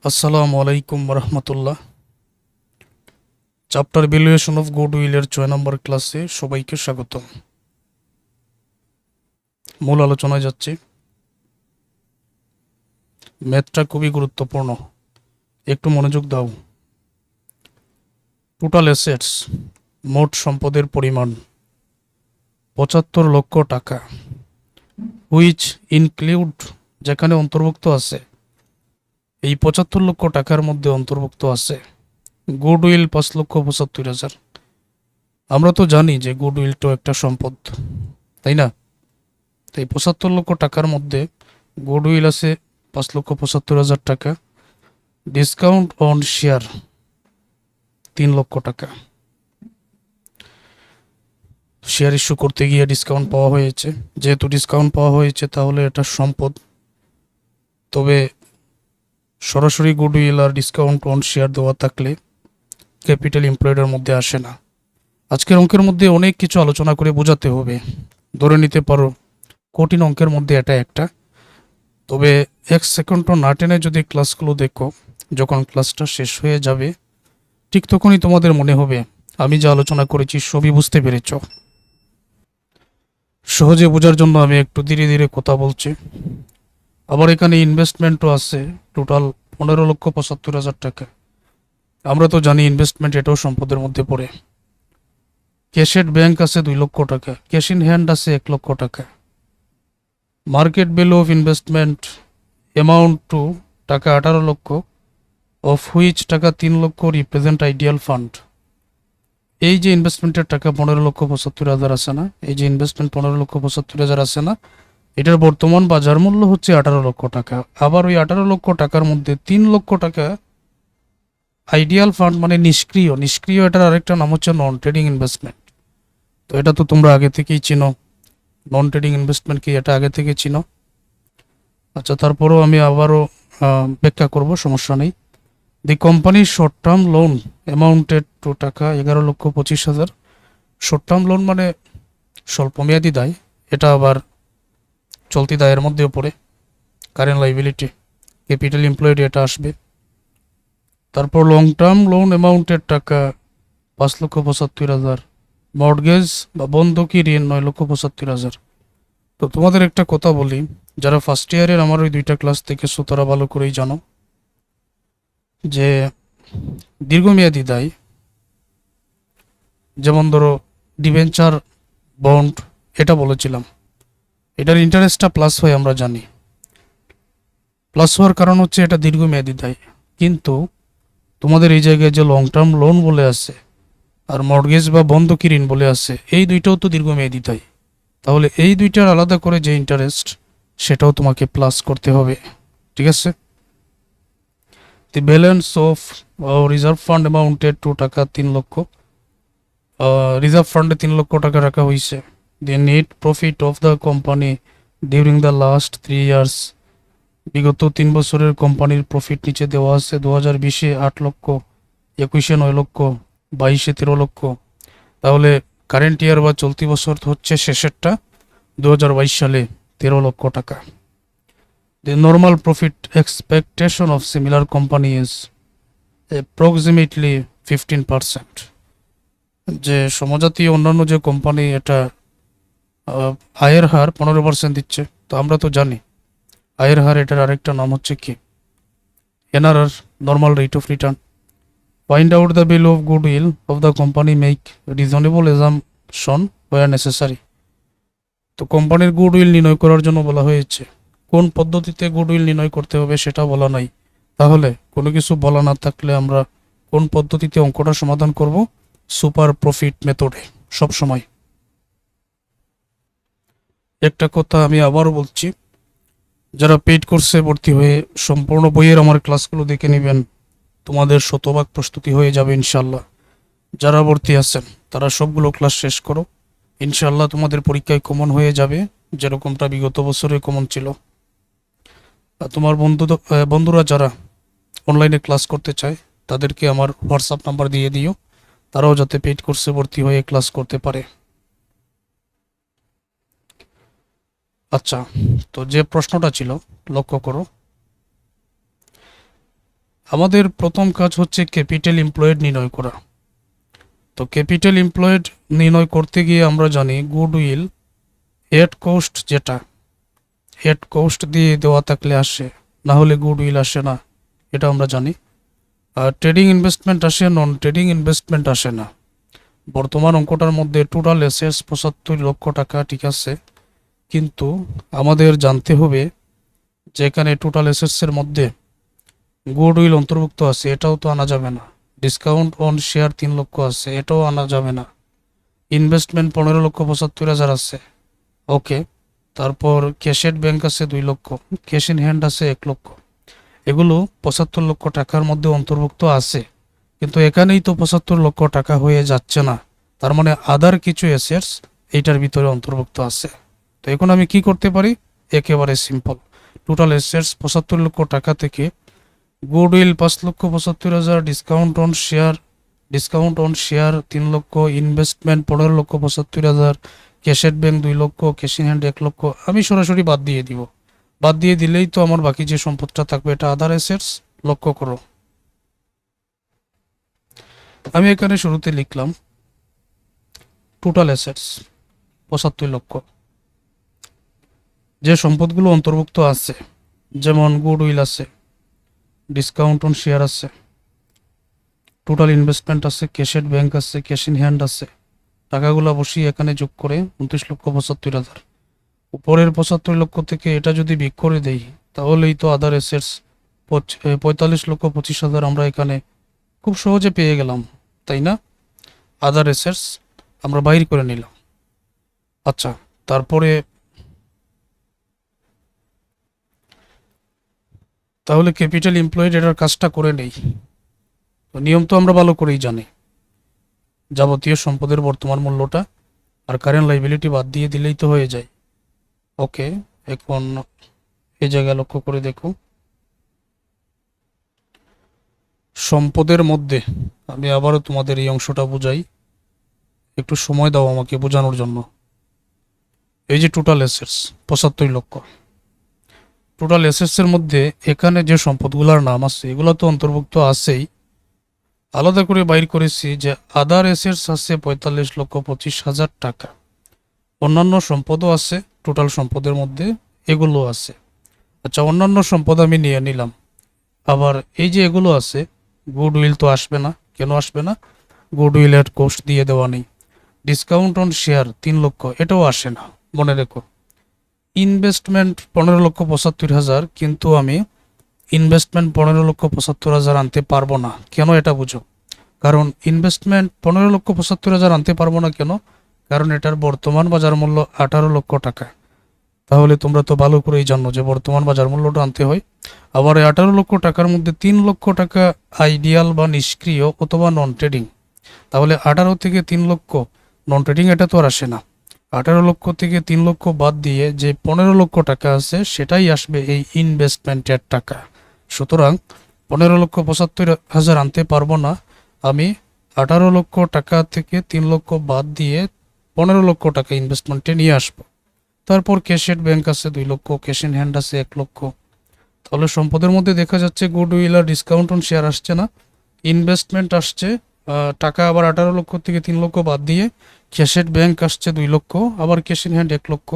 আসসালামু আলাইকুম রহমতুল্লাহ। Chapter valuation of গুডউইলের 6 নম্বর ক্লাসে সবাইকে স্বাগত। মূল আলোচনায় যাচ্ছি। ম্যাথটা খুবই গুরুত্বপূর্ণ, একটু মনোযোগ দাও। টোটাল অ্যাসেটস, মোট সম্পদের পরিমাণ 75 লক্ষ টাকা, হুইচ ইনক্লুড, যেখানে অন্তর্ভুক্ত আছে, এই 75 লক্ষ টাকার মধ্যে অন্তর্ভুক্ত আছে গুডউইল 5,75,000। আমরা তো জানি যে গুডউইলটাও একটা সম্পদ, তাই না? তো এই 75 লক্ষ টাকার মধ্যে গুডউইল আছে 5,75,000 টাকা, ডিসকাউন্ট অন শেয়ার 3 লক্ষ টাকা। শেয়ার ইস্যু করতে গিয়ে ডিসকাউন্ট পাওয়া হয়েছে, যেহেতু ডিসকাউন্ট পাওয়া হয়েছে তাহলে এটা সম্পদ। তবে সরাসরি গুডউইল আর ডিসকাউন্ট অন শেয়ার দেওয়া থাকলে ক্যাপিটাল এমপ্লয়েডের মধ্যে আসে না। আজকের অঙ্কের মধ্যে অনেক কিছু আলোচনা করে বোঝাতে হবে। ধরে নিতে পারো কঠিন অঙ্কের মধ্যে এটা একটা। তবে 1 সেকেন্ডও না টেনে যদি ক্লাসগুলো দেখো, যখন ক্লাসটা শেষ হয়ে যাবে ঠিক তখনই তোমাদের মনে হবে আমি যা আলোচনা করেছি সবই বুঝতে পেরেছ। সহজে বোঝার জন্য আমি একটু ধীরে ধীরে কথা বলছি। আবার এখানে ইনভেস্টমেন্টও আছে, টোটাল 15,75,000 টাকা। আমরা তো জানি ইনভেস্টমেন্ট এটাও সম্পদের মধ্যে পড়ে। ক্যাশেড ব্যাংক আছে 2 লক্ষ টাকা, ক্যাশ ইন হ্যান্ড আছে 1 লক্ষ টাকা। Market value of investment amount two টাকা 18 লক্ষ, অফ হুইচ টাকা 3 লক্ষ রিপ্রেজেন্ট আইডিয়াল ফান্ড। এই যে ইনভেস্টমেন্টের টাকা 15,75,000 আছে না, এই যে ইনভেস্টমেন্ট 15,75,000 আছে না, এটার বর্তমান বাজার মূল্য হচ্ছে 18 লক্ষ টাকা। আবার ওই 18 লক্ষ টাকার মধ্যে 3 লক্ষ টাকা আইডিয়াল ফান্ড, মানে নিষ্ক্রিয়। নিষ্ক্রিয় এটার আরেকটা নাম হচ্ছে নন ট্রেডিং ইনভেস্টমেন্ট। তো এটা তো তোমরা আগে থেকেই চিনো, নন ট্রেডিং ইনভেস্টমেন্ট কি এটা আগে থেকে চিনো। আচ্ছা, তারপরেও আমি আবারও ব্যাখ্যা করব, সমস্যা নেই। দি কোম্পানির short term loan amounted to টাকা 11,25,000। শর্ট টার্ম লোন মানে স্বল্পমেয়াদী দায়, এটা আবার চলতি দায়ের মধ্যেও পড়ে। কারেন্ট লাইবিলিটি, ক্যাপিটাল এমপ্লয়েড এটা আসবে। তারপর লং টার্ম লোন অ্যামাউন্টের টাকা 5,75,000। মর্টগেজ বা বন্ধকি ঋণ 9,75,000। তো তোমাদের একটা কথা বলি, যারা ফার্স্ট ইয়ারের আমার ওই 2টা ক্লাস দেখেছো তারা ভালো করেই জানো যে দীর্ঘমেয়াদী দায়, যেমন ধরো ডিবেঞ্চার, বন্ড, এটা বলেছিলাম, এটার ইন্টারেস্টটা প্লাস হয়, আমরা জানি। প্লাস হওয়ার কারণ হচ্ছে এটা দীর্ঘমেয়াদী দায়। কিন্তু তোমাদের এই জায়গায় যে লং টার্ম লোন বলে আছে আর মর্টগেজ বা বন্ধকি ঋণ বলে আছে, এই দুইটাও তো দীর্ঘমেয়াদী দায়। তাহলে এই দুইটার আলাদা করে যে ইন্টারেস্ট, সেটাও তোমাকে প্লাস করতে হবে। ঠিক আছে? The balance of reserve fund amounted to টাকা 3 লক্ষ। রিজার্ভ ফান্ডে 3 লক্ষ টাকা রাখা হয়েছে। The net profit of the company during the last 3 years. বিগত 3 বছরের কোম্পানির প্রফিট নিচে দেওয়া আছে। 2020-এ 8 লক্ষ, 21-এ 9 লক্ষ, 22-এ 13 লক্ষ। তাহলে কারেন্ট ইয়ার বা চলতি বছর হচ্ছে শেষেরটা, 2022 সালে 13 লক্ষ টাকা। The normal profit expectation of similar company is approximately 15%। যে সমজাতীয় অন্যান্য যে কোম্পানি, এটা আয়ের হার 15% দিচ্ছে। তো আমরা তো জানি আয়ের হার, এটার আরেকটা নাম হচ্ছে কি, NRR, normal rate of return. Find out the value of goodwill of the company, make reasonable assumption where necessary. তো কোম্পানির গুডউইল নির্ণয় করার জন্য বলা হয়েছে, কোন পদ্ধতিতে গুডউইল নির্ণয় করতে হবে সেটা বলা নাই। তাহলে কোনো কিছু বলা না থাকলে আমরা কোন পদ্ধতিতে অঙ্কটা সমাধান করব? সুপার প্রফিট মেথডে সবসময়। একটা কথা আমি আবারও বলছি, যারা পেইড কোর্সে ভর্তি হয়ে সম্পূর্ণ বইয়ের আমার ক্লাসগুলো দেখে নেবেন, তোমাদের শতভাগ প্রস্তুতি হয়ে যাবে ইনশাল্লাহ। যারা ভর্তি আছেন তারা সবগুলো ক্লাস শেষ করো, ইনশাল্লাহ তোমাদের পরীক্ষায় কমন হয়ে যাবে, যেরকমটা বিগত বছরে কমন ছিল। আর তোমার বন্ধুরা যারা অনলাইনে ক্লাস করতে চায় তাদেরকে আমার হোয়াটসঅ্যাপ নাম্বার দিয়ে দিও, তারাও যাতে পেইড কোর্সে ভর্তি হয়ে ক্লাস করতে পারে। আচ্ছা, তো যে প্রশ্নটা ছিল লক্ষ্য করো, আমাদের প্রথম কাজ হচ্ছে ক্যাপিটাল এমপ্লয়েড নির্ণয় করা। তো ক্যাপিটাল এমপ্লয়েড নির্ণয় করতে গিয়ে আমরা জানি গুডউইল হেড কোস্ট, যেটা হেড কোস্ট দিয়ে দেওয়া থাকলে আসে, না হলে গুডউইল আসে না, এটা আমরা জানি। আর ট্রেডিং ইনভেস্টমেন্ট আসে, নন ট্রেডিং ইনভেস্টমেন্ট আসে না। বর্তমান অঙ্কটার মধ্যে টোটাল অ্যাসেটস 75 লক্ষ টাকা, ঠিক আছে, কিন্তু আমাদের জানতে হবে যে এখানে টোটাল অ্যাসেটসের মধ্যে গুডউইল অন্তর্ভুক্ত আছে, এটাও তো আনা যাবে না। ডিসকাউন্ট অন শেয়ার 3 লক্ষ আছে, এটাও আনা যাবে না। ইনভেস্টমেন্ট 15,75,000 আছে, ওকে। তারপর ক্যাশেড ব্যাংক আছে 2 লক্ষ, ক্যাশ ইন হ্যান্ড আছে 1 লক্ষ। এগুলো 75 লক্ষ টাকার মধ্যে অন্তর্ভুক্ত আছে, কিন্তু এখানেই তো 75 লক্ষ টাকা হয়ে যাচ্ছে না। তার মানে আদার কিছু অ্যাসেটস এইটার ভিতরে অন্তর্ভুক্ত আছে। তো এখন আমি কি করতে পারি? একেবারে সিম্পল। টোটাল অ্যাসেটস 75 লক্ষ টাকা থেকে গুডউইল 5,75,000, ডিসকাউন্ট অন শেয়ার 3 লক্ষ, investment 15,75,000, ক্যাশেড bank 2 lakh, cash in hand 1 লক্ষ আমি সরাসরি বাদ দিয়ে দিব। বাদ দিয়ে দিলেই তো আমার বাকি যে সম্পদটা থাকবে এটা আদার অ্যাসেটস। লক্ষ্য করো, আমি এখানে শুরুতে লিখলাম টোটাল অ্যাসেটস 75 লক্ষ। যে সম্পদগুলো অন্তর্ভুক্ত আছে, যেমন গুডউইল আছে, ডিসকাউন্ট অন শেয়ার আছে, টোটাল ইনভেস্টমেন্ট আছে, ক্যাশেড ব্যাংক আছে, ক্যাশ ইন হ্যান্ড আছে, টাকাগুলো বসিয়ে এখানে যোগ করে 29,75,000। উপরের 75 লক্ষ থেকে এটা যদি বিয়োগ করে দেই তাহলেই তো আদার অ্যাসেটস 45,25,000 আমরা এখানে খুব সহজে পেয়ে গেলাম, তাই না? আদার অ্যাসেটস আমরা বাইর করে নিলাম। আচ্ছা, তারপরে তাহলে ক্যাপিটাল এমপ্লয়েড এটার কাজটা করে নেই। তো নিয়ম তো আমরা ভালো করেই জানি, যাবতীয় সম্পদের বর্তমান মূল্যটা আর কারেন্ট লাইবিলিটি বাদ দিয়ে দিলেই তো হয়ে যায়, ওকে। এখন এই জায়গায় লক্ষ্য করে দেখো, সম্পদের মধ্যে আমি আবারও তোমাদের এই অংশটা বুঝাই, একটু সময় দাও আমাকে বোঝানোর জন্য। এই যে টোটাল অ্যাসেটস 75 লক্ষ, টোটাল অ্যাসেটস এর মধ্যে এখানে যে সম্পদগুলোর নাম আছে এগুলো তো অন্তর্ভুক্ত আছেই, আলাদা করে বাইর করেছি যে আদার অ্যাসেটস আছে 45,25,000 টাকা, অন্যান্য সম্পদও আছে টোটাল সম্পদের মধ্যে, এগুলো আছে। আচ্ছা, অন্যান্য সম্পদ আমি নিয়ে নিলাম। আবার এই যে এগুলো আছে, গুডউইল তো আসবে না, কেন আসবে না? গুডউইল এর কোস্ট দিয়ে দেওয়া নেই। ডিসকাউন্ট অন শেয়ার 3 লক্ষ, এটাও আসে না, মনে রেখো। ইনভেস্টমেন্ট 15,75,000, কিন্তু আমি ইনভেস্টমেন্ট 15,75,000 আনতে পারবো না, কেন এটা বুঝো। কারণ ইনভেস্টমেন্ট 15,75,000 আনতে পারবো না কেন? কারণ এটার বর্তমান বাজার মূল্য 18 লক্ষ টাকা। তাহলে তোমরা তো ভালো করেই জানো যে বর্তমান বাজার মূল্যটা আনতে হয়। আবার এই 18 লক্ষ টাকার মধ্যে 3 লক্ষ টাকা আইডিয়াল বা নিষ্ক্রিয় অথবা নন ট্রেডিং। তাহলে 18 থেকে 3 লক্ষ নন ট্রেডিং, এটা তো আর আসে না। 18 লক্ষ থেকে 3 লক্ষ বাদ দিয়ে যে 15 লক্ষ টাকা আছে সেটাই আসবে এই ইনভেস্টমেন্টের টাকা। সুতরাং 15,75,000 আনতে পারবো না আমি। 18 লক্ষ টাকা থেকে 3 লক্ষ বাদ দিয়ে 15 লক্ষ টাকা ইনভেস্টমেন্টে নিয়ে আসবো। তারপর ক্যাশেড ব্যাংক আছে 2 লক্ষ, ক্যাশ ইন হ্যান্ড আছে 1 লক্ষ। তাহলে সম্পদের মধ্যে দেখা যাচ্ছে গুডউইল আর ডিসকাউন্ট অন শেয়ার আসছে না, ইনভেস্টমেন্ট আসছে। টাকা আবার 18 লক্ষ থেকে 3 লক্ষ বাদ দিয়ে ক্যাশেড ব্যাংক আসছে 2 লক্ষ, আবার ক্যাশ ইন হ্যান্ড 1 লক্ষ।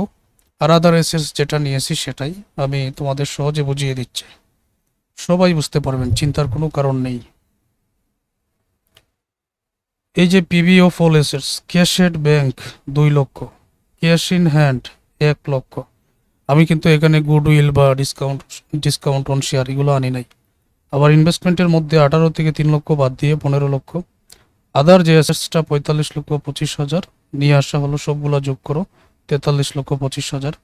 আর আদার এসেটস যেটা নিয়েছি সেটাই আমি তোমাদের সহজে বুঝিয়ে দিচ্ছি, সবাই বুঝতে পারবেন, চিন্তার কোনো কারণ নেই। এই যে PB of all assets, cashed bank 2 lakh, cash in hand 1 লক্ষ। আমি কিন্তু এখানে গুডউইল বা ডিসকাউন্ট অন শেয়ার এগুলো আনি নাই। আবার ইনভেস্টমেন্টের মধ্যে 18 থেকে 3 লক্ষ বাদ দিয়ে 15 লক্ষ। আদার যে অ্যাসেটসটা 45,25,000 নিয়ে আসা হলো, সবগুলা যোগ করো 43,25,000।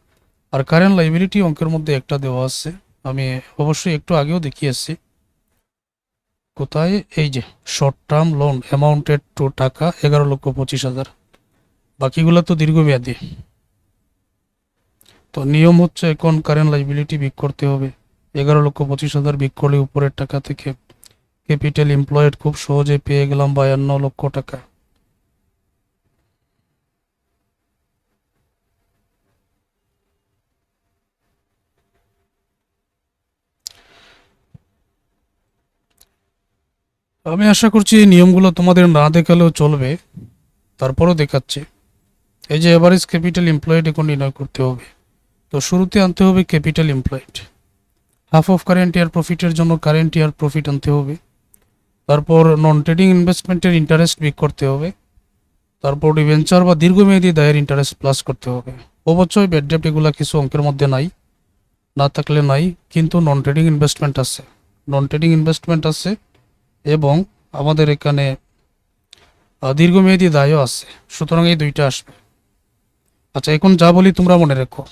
আর কারেন্ট লাইবিলিটি অঙ্কের মধ্যে একটা দেওয়া আছে, আমি অবশ্যই একটু আগেও দেখিয়েছি। কোথায়? এই যে short term loan amounted to টাকা 11,25,000, বাকিগুলো তো দীর্ঘমেয়াদী। তো নিয়ম হচ্ছে এখন কারেন্ট লাইবিলিটি বিক করতে হবে। 11,25,000 বিক করলে উপরের টাকা থেকে ক্যাপিটাল এমপ্লয়েড খুব সহজে পেয়ে গেলাম 52 লক্ষ টাকা। আমি আশা করছি এই নিয়মগুলো তোমাদের না দেখালেও চলবে, তারপরও দেখাচ্ছে। এই যে এভারেজ ক্যাপিটাল এমপ্লয়েড এখন নির্ণয় করতে হবে, তো শুরুতে আনতে হবে capital employed. Half of current year প্রফিটের জন্য কারেন্ট ইয়ার প্রফিট আনতে হবে। তারপর নন ট্রেডিং ইনভেস্টমেন্টের ইন্টারেস্ট বিক করতে হবে। তারপর ডিবেঞ্চার বা দীর্ঘমেয়াদী দায়ের ইন্টারেস্ট প্লাস করতে হবে। অবশ্যই ব্যাড ডেপ্ট এগুলা কিছু অঙ্কের মধ্যে নাই, না থাকলে নাই, কিন্তু নন ট্রেডিং ইনভেস্টমেন্ট আছে, নন ট্রেডিং ইনভেস্টমেন্ট আছে এবং আমাদের এখানে দীর্ঘমেয়াদী দায়ও আছে, সুতরাং এই দুইটা আসবে। আচ্ছা, এখন যা বলি তোমরা মনে রেখো,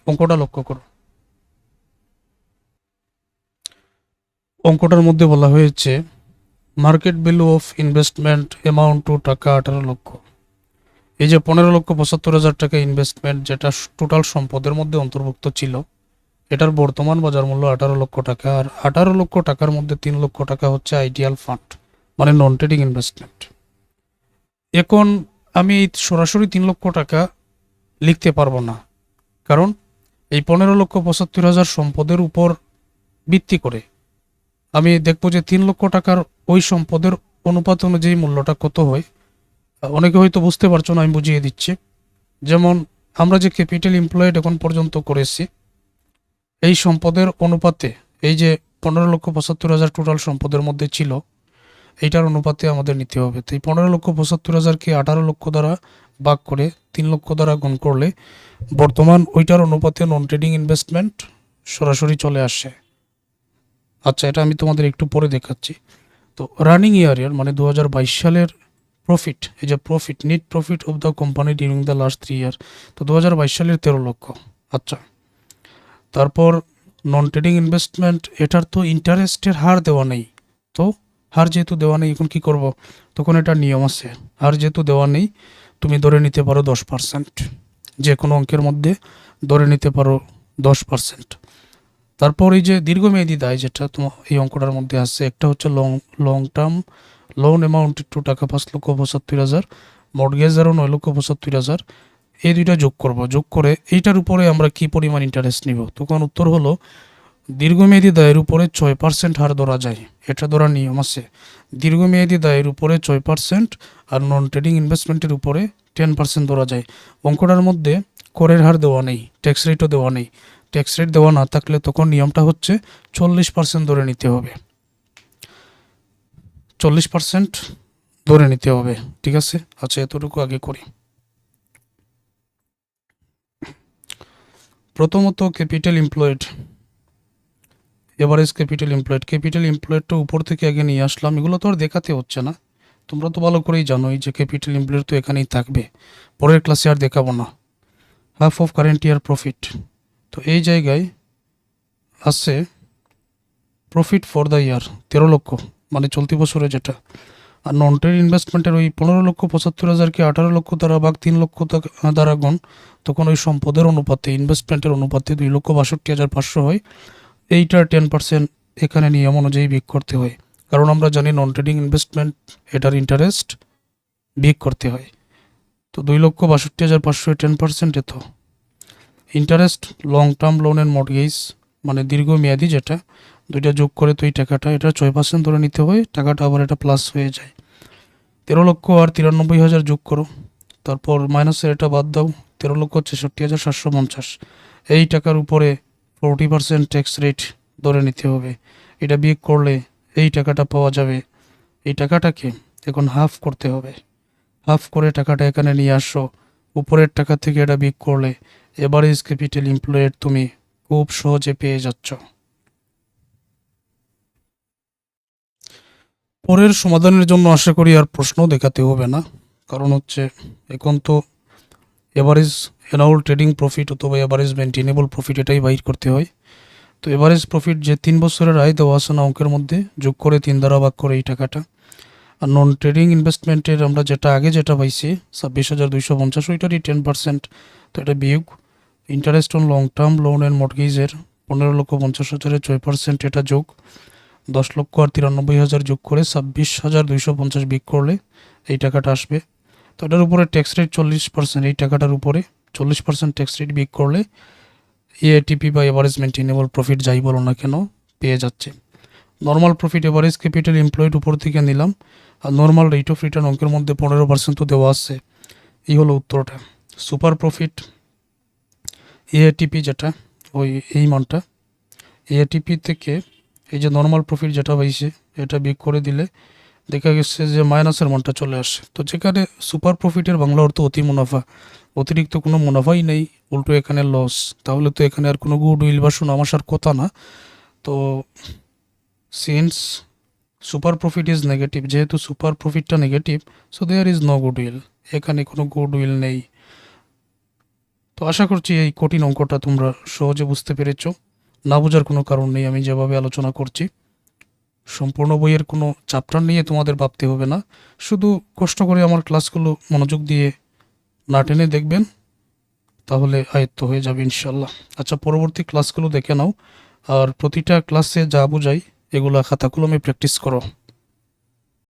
অঙ্কটা লক্ষ্য করো। অঙ্কটার মধ্যে বলা হয়েছে market value of investment amount two টাকা 18 লক্ষ। এই যে 15,75,000 টাকা ইনভেস্টমেন্ট, যেটা টোটাল সম্পদের মধ্যে অন্তর্ভুক্ত ছিল, এটার বর্তমান বাজার মূল্য 18 লক্ষ টাকা। আর 18 লক্ষ টাকার মধ্যে 3 লক্ষ টাকা হচ্ছে আইডিয়াল ফান্ড, মানে নন ট্রেডিং ইনভেস্টমেন্ট। এখন আমি এই সরাসরি 3 লক্ষ টাকা লিখতে পারবো না, কারণ এই 15,75,000 সম্পদের উপর ভিত্তি করে আমি দেখবো যে 3 লক্ষ টাকার ওই সম্পদের অনুপাত অনুযায়ী মূল্যটা কত হয়। অনেকে হয়তো বুঝতে পারছো না, আমি বুঝিয়ে দিচ্ছি। যেমন আমরা যে ক্যাপিটাল এমপ্লয়েড এখন পর্যন্ত করেছি, এই সম্পদের অনুপাতে, এই যে 15,75,000 টোটাল সম্পদের মধ্যে ছিল, এইটার অনুপাতে আমাদের নিতে হবে। তো এই 15,75,000কে 18 লক্ষ দ্বারা ভাগ করে 3 লক্ষ দ্বারা গুণ করলে বর্তমান ওইটার অনুপাতে নন ট্রেডিং ইনভেস্টমেন্ট সরাসরি চলে আসে। আচ্ছা, এটা আমি তোমাদের একটু পরে দেখাচ্ছি। তো রানিং ইয়ারের মানে 2022 সালের প্রফিট, এই যে profit, net profit of the company during the last 3 ইয়ার, তো 2022 সালের 13 লক্ষ। আচ্ছা, তারপর নন ট্রেডিং ইনভেস্টমেন্ট, এটার তো ইন্টারেস্টের হার দেওয়া নেই, তো হার যেহেতু দেওয়া নেই, এখন কি করব, তখন এটা নিয়ম আছে, হার যেহেতু দেওয়া নেই তুমি ধরে নিতে পারো 10%, যে কোনো অঙ্কের মধ্যে ধরে নিতে পারো 10%। তারপর এই যে দীর্ঘমেয়াদী দায়, যেটা তোমার এই অঙ্কটার মধ্যে আছে, একটা হচ্ছে long term loan amount two টাকা 5,75,000, মর্টগেজ আরও 9,75,000। এই দুইটা যোগ করব, যোগ করে এইটার উপরে আমরা কি পরিমাণ ইন্টারেস্ট নিব, তখন উত্তর হলো দীর্ঘমেয়াদী দায়ের উপরে 6% হার ধরা যায়, এটা ধরার নিয়ম আছে। দীর্ঘমেয়াদী দায়ের উপরে 6% আর নন ট্রেডিং ইনভেস্টমেন্টের উপরে 10% ধরা যায়। অঙ্কটার মধ্যে করের হার দেওয়া নেই, ট্যাক্স রেটও দেওয়া নেই। ট্যাক্স রেট দেওয়া না থাকলে তখন নিয়মটা হচ্ছে 40% ধরে নিতে হবে, 40% ধরে নিতে হবে, ঠিক আছে। আচ্ছা, এতটুকু আগে করি। প্রথমত ক্যাপিটাল এমপ্লয়েড, এভারেজ ক্যাপিটাল এমপ্লয়েডটা উপর থেকে আগে নিয়ে আসলাম, এগুলো তো আর দেখাতে হচ্ছে না, তোমরা তো ভালো করেই জানোই যে ক্যাপিটাল এমপ্লয়েড তো এখানেই থাকবে, পরের ক্লাসে আর দেখাবো না। Half of current year profit, তো এই জায়গায় আছে প্রফিট ফর দ্য ইয়ার 13 লক্ষ, মানে চলতি বছরে যেটা। আর নন ট্রেড ইনভেস্টমেন্টের ওই 15,75,000কে 18 লক্ষ দ্বারা ভাগ 3 লক্ষ দ্বারা গুণ, তখন ওই সম্পদের অনুপাতে, ইনভেস্টমেন্টের অনুপাতে 2,62,500 হয়। এইটার 10% এখানে নিয়ম অনুযায়ী বিয়োগ করতে হয়, কারণ আমরা জানি নন ট্রেডিং ইনভেস্টমেন্ট, এটার ইন্টারেস্ট বিয়োগ করতে হয়। তো 2,62,500 10% এত interest long term loan and mortgage, মানে দীর্ঘমেয়াদী যেটা, দুইটা যোগ করে তো এই টাকাটা, এটা 6% ধরে নিতে হয়, টাকাটা আবার এটা প্লাস হয়ে যায়। 13 লক্ষ আর 93,000 যোগ করো, তারপর মাইনাসের এটা বাদ দাও, 13,63,750। এই টাকার উপরে 40% ট্যাক্স রেট ধরে নিতে হবে, এটা বিয়োগ করলে এই টাকাটা পাওয়া যাবে। এই টাকাটাকে এখন হাফ করতে হবে, হাফ করে টাকাটা এখানে নিয়ে আসো, উপরের টাকা থেকে এটা বিয়োগ করলে এভারেজ ক্যাপিটাল এমপ্লয়েড তুমি খুব সহজে পেয়ে যাচ্ছ। পরের সমাধানের জন্য আশা করি আর প্রশ্ন দেখাতে হবে না, কারণ হচ্ছে এখন তো এভারেজ অ্যানুয়াল ট্রেডিং প্রফিট অথবা এভারেজ মেনটেনেবল প্রফিট এটাই বাইর করতে হয়। তো এভারেজ প্রফিট যে 3 বছরের আয় দেওয়া আছে না অঙ্কের মধ্যে, যোগ করে 3 দ্বারা ভাগ করে এই টাকাটা। আর নন ট্রেডিং ইনভেস্টমেন্টের আমরা যেটা আগে যেটা পাইছি 26,250, ওইটারই 10%, তো এটা বিয়োগ interest on long term loan and মর্টগেজের 15,50,000-এর 6%, এটা যোগ 10 লক্ষ আর 93,000 যোগ করে 26,250 বিয়োগ করলে এই টাকাটা আসবে। তো এটার উপরে ট্যাক্স রেট 40%, এই টাকাটার উপরে 40% ট্যাক্স রেট বিয়োগ করলে এআইটিপি বা এভারেজ মেনটেনেবল প্রফিট যাই বলো না কেন পেয়ে যাচ্ছে। Normal profit average capital employed উপর থেকে নিলাম, আর নর্মাল রেট অফ রিটার্ন অঙ্কের মধ্যে 15% তো দেওয়া আছে। এই হলো উত্তরটা। সুপার প্রফিট এআরটিপি যেটা ওই এই মানটা, এআরটিপি থেকে এই যে নর্মাল প্রফিট যেটা পাইছে এটা বিয়োগ করে দিলে দেখা গেছে যে মাইনাসের মানটা চলে আসে। তো যেখানে সুপার প্রফিটের বাংলা অর্থ অতি মুনাফা, অতিরিক্ত কোনো মুনাফাই নেই, উল্টো এখানে লস, তাহলে তো এখানে আর কোনো গুড উইল বা সুনাম আসার কথা না। তো since super profit is negative, যেহেতু সুপার প্রফিটটা নেগেটিভ, so there is no good will, এখানে কোনো গুড উইল নেই। তো আশা করছি এই কঠিন অঙ্কটা তোমরা সহজে বুঝতে পেরেছো, না বোঝার কোনো কারণ নেই। আমি যেভাবে আলোচনা করছি সম্পূর্ণ বইয়ের কোনো চ্যাপ্টার নিয়ে তোমাদের ভাবতে হবে না, শুধু কষ্ট করে আমার ক্লাসগুলো মনোযোগ দিয়ে না টেনে দেখবেন, তাহলে আয়ত্ত হয়ে যাবে ইনশাল্লাহ। আচ্ছা, পরবর্তী ক্লাসগুলো দেখে নাও, আর প্রতিটা ক্লাসে যা বোঝাই এগুলা খাতা কলমে প্র্যাকটিস করো।